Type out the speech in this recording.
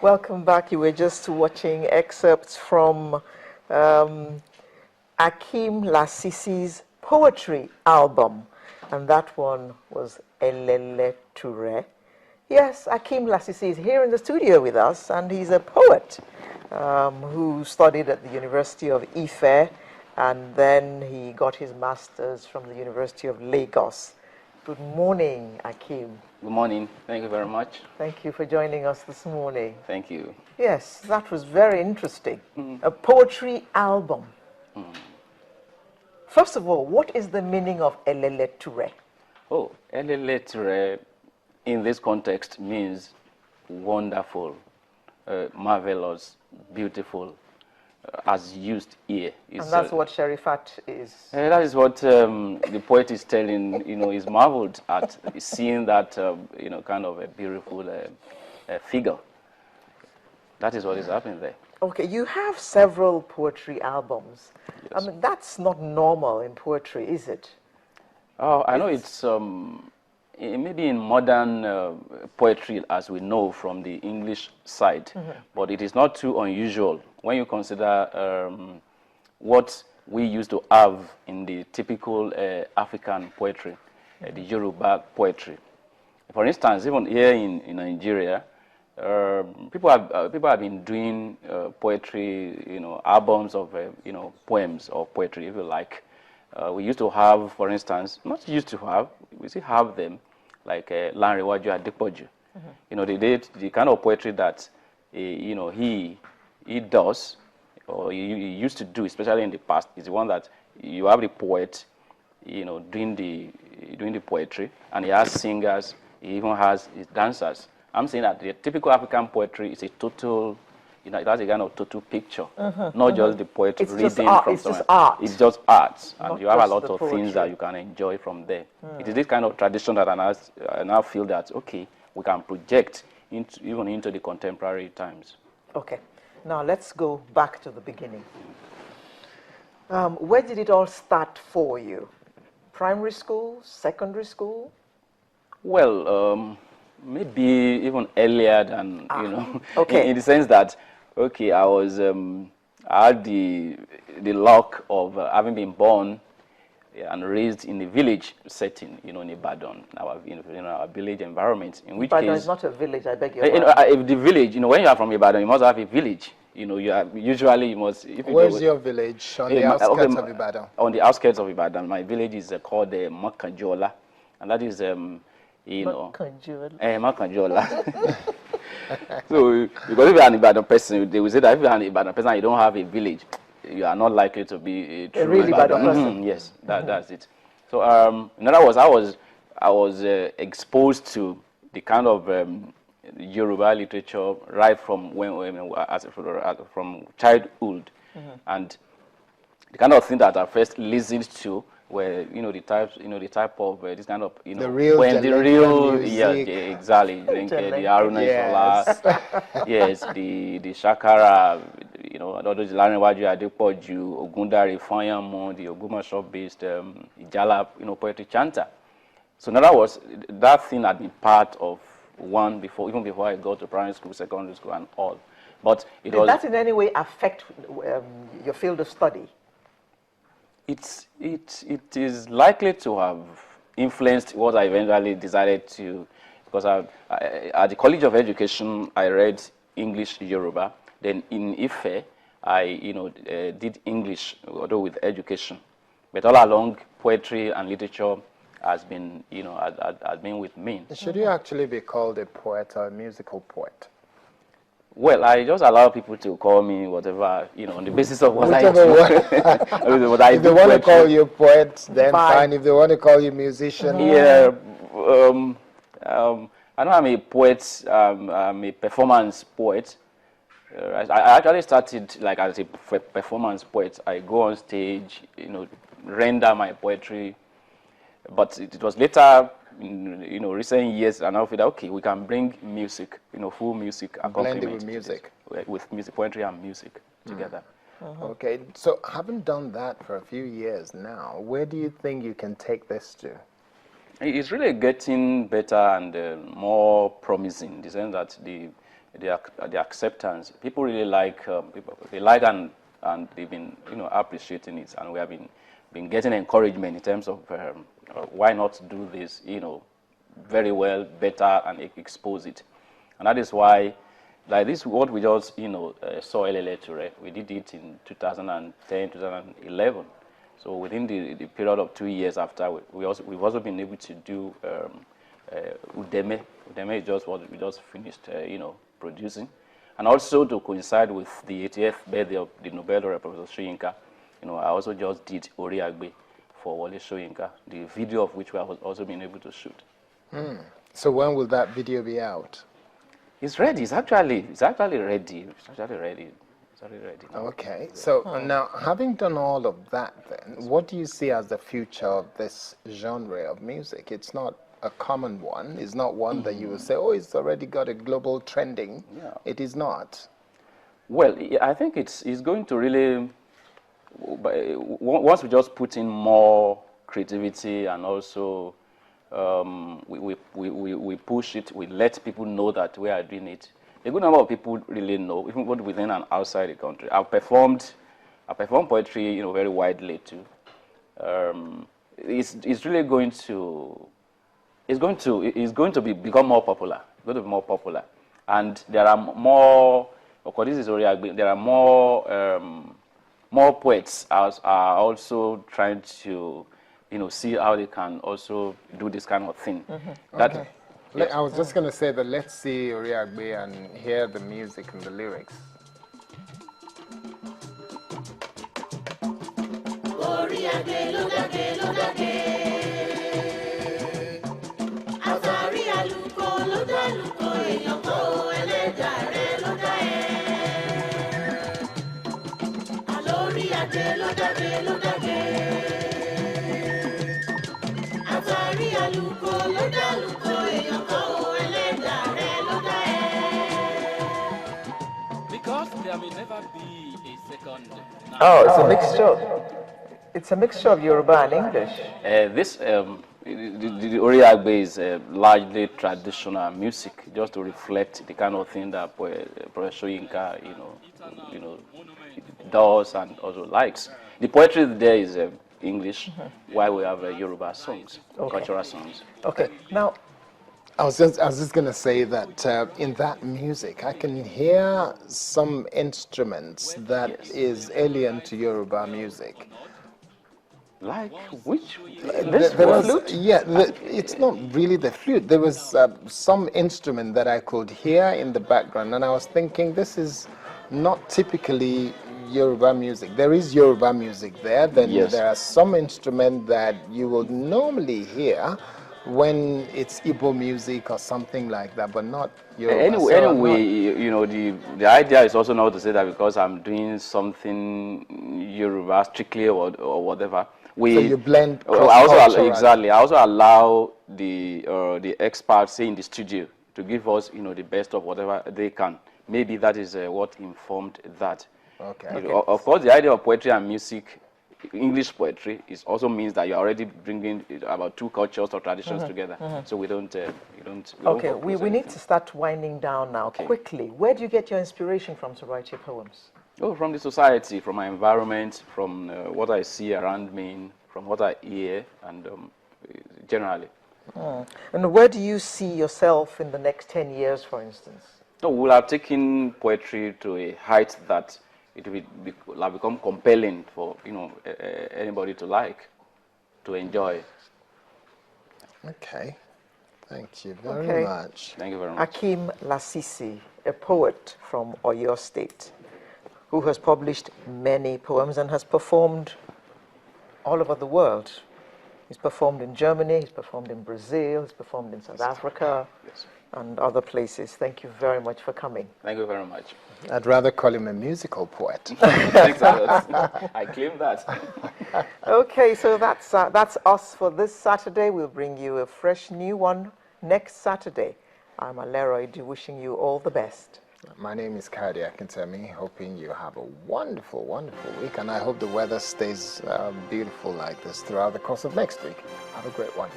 Welcome back. You were just watching excerpts from um, Akeem Lasisi's poetry album, and that one was Elele Toure. Yes, Akeem Lasisi is here in the studio with us, and he's a poet who studied at the University of Ife, and then he got his master's from the University of Lagos. Good morning, Akeem. Good morning. Thank you very much. Thank you for joining us this morning. Thank you. Yes, that was very interesting. A poetry album. First of all, what is the meaning of Elele Toure? Oh, Eleletre in this context means wonderful, marvelous, beautiful, as used here. And that's what Sherifat is. That is what the poet is telling, is marveled at seeing that, kind of a beautiful figure. That is what is happening there. Okay, you have several poetry albums. Yes. I mean, that's not normal in poetry, is it? Oh, I know it's maybe in modern poetry, as we know from the English side, but it is not too unusual when you consider what we used to have in the typical African poetry, the Yoruba poetry. For instance, even here in Nigeria, people have been doing poetry, albums of poems or poetry, if you like. We used to have, for instance, not used to have, we still have them, like Lanrewaju Adepoju. The kind of poetry that he does, or he used to do, especially in the past, is the one that you have the poet, doing the poetry, and he has singers, he even has his dancers. I'm saying that the typical African poetry is a total, it has a kind of total picture, not just the poet reading from somewhere. Just art. It's just art, and Not you have a just lot the of poetry. things that you can enjoy from there. It is this kind of tradition that I now feel that, okay, we can project even into the contemporary times. Okay, now let's go back to the beginning. Where did it all start for you? Primary school, secondary school? Well, maybe even earlier than, okay. in the sense that, okay, I had the luck of having been born and raised in a village setting, in Ibadan, our village environment. In which Ibadan case, is not a village, I beg your pardon. if the village, when you are from Ibadan, you must have a village. You are usually you must. Where's your village? On the outskirts of Ibadan? On the outskirts of Ibadan, my village is called Makanjola, and that is Makanjola. So, because if you are an Ibadan person, they will say that if you are an Ibadan person and you don't have a village, you are not likely to be a true real Ibadan person. Yes, that's it. So, in other words, I was exposed to the kind of Yoruba literature right from from childhood, and the kind of thing that I first listened to were the type of this kind of the real music. Yeah, exactly, the Haruna Isola, yes, the Shakara, all those Lanrewaju Adepoju, Ogundare Fayamo, the Ogbomoso based Ijala poetry chanter. So in other words, that thing had been part of even before I got to primary school, secondary school, and all. But Did that in any way affect your field of study? It is likely to have influenced what I eventually decided to, because at the College of Education I read English Yoruba. Then in Ife I did English, although with education. But all along, poetry and literature has been has been with me. Should you actually be called a poet or a musical poet? Well, I just allow people to call me whatever, on the basis of what Whichever I do. one. If they want to call you poet, then fine. If they want to call you musician, yeah. I know I'm a poet. I'm a performance poet. I actually started like as a performance poet. I go on stage, render my poetry. But it was later, recent years, and I feel that okay, we can bring music, full music accompaniment, blend it with music, with music, poetry and music together. Okay, so having done that for a few years now, where do you think you can take this to? It's really getting better and more promising in the sense that the the acceptance. People really like they like and they've been appreciating it, and we have been getting encouragement in terms of why not do this very well, better, and expose it. And that is why, like this, what we just saw LLA Toure, we did it in 2010, 2011. So within the period of 2 years after, we've also been able to do Udeme. Udeme is just what we just finished, producing, and also to coincide with the 80th birthday of the Nobel laureate Professor Soyinka. I also just did Ori Agbe for Wole Soyinka, the video of which we have also been able to shoot. So when will that video be out? It's ready. It's actually ready. It's actually ready. It's already ready now. Okay. So now, having done all of that, then what do you see as the future of this genre of music? It's not a common one. It's not one that you will say, oh, it's already got a global trending. Yeah. It is not. Well, I think it's going to really, once we just put in more creativity and also we push it, we let people know that we are doing it. A good number of people really know, even both within and outside the country. I perform poetry, very widely too. It's really going to, become more popular. It's going to be more popular, and there are more. Of course, this is already. There are more poets are also trying to, see how they can also do this kind of thing. Okay. Yes. I was just going to say that let's see Oriagbe and hear the music and the lyrics. Oriagbe ló dàgé. Àtàrí àlùkò ló dàlùkò, èèyàn kò ẹlẹ́dàá rẹ̀ ló dá ẹ. Àlórí àgbè ló dàgé. Àtàrí àlùkò ló dàlùkò, èèyàn kò ẹlẹ́dàá rẹ̀ ló dá ẹ. Because there may never be a second. Oh, it's a mixture. It's a mixture of Yoruba and English. The Oriagbe is largely traditional music, just to reflect the kind of thing that Professor Soyinka, does and also likes. The poetry there is English, while we have Yoruba songs, cultural songs. Okay, now I was just going to say that in that music, I can hear some instruments that is alien to Yoruba music. Like which? There was, it's not really the flute. There was some instrument that I could hear in the background, and I was thinking this is not typically Yoruba music. There is Yoruba music there. Then there are some instruments that you would normally hear when it's Igbo music or something like that, but not Yoruba. Anyway, the idea is also not to say that because I'm doing something Yoruba strictly or whatever. So you blend exactly. I also allow the experts, say in the studio, to give us the best of whatever they can. Maybe that is what informed that. Okay. Of course, the idea of poetry and music, English poetry, also means that you're already bringing about two cultures or traditions together. So we don't. We need to start winding down now quickly. Where do you get your inspiration from to write your poems? Oh, from the society, from my environment, from what I see around me, from what I hear, and generally. And where do you see yourself in the next 10 years, for instance? No, we'll have taken poetry to a height that it will have become compelling for anybody to like, to enjoy. Okay, thank you very much. Thank you very much. Akeem Lasisi, a poet from Oyo State, who has published many poems and has performed all over the world. He's performed in Germany, he's performed in Brazil, he's performed in South Africa, and other places. Thank you very much for coming. Thank you very much. I'd rather call him a musical poet. Thanks a lot. I claim that. Okay, so that's us for this Saturday. We'll bring you a fresh new one next Saturday. I'm Alero Idu, wishing you all the best. My name is Kadi Akintemi, hoping you have a wonderful, wonderful week, and I hope the weather stays beautiful like this throughout the course of next week. Have a great one.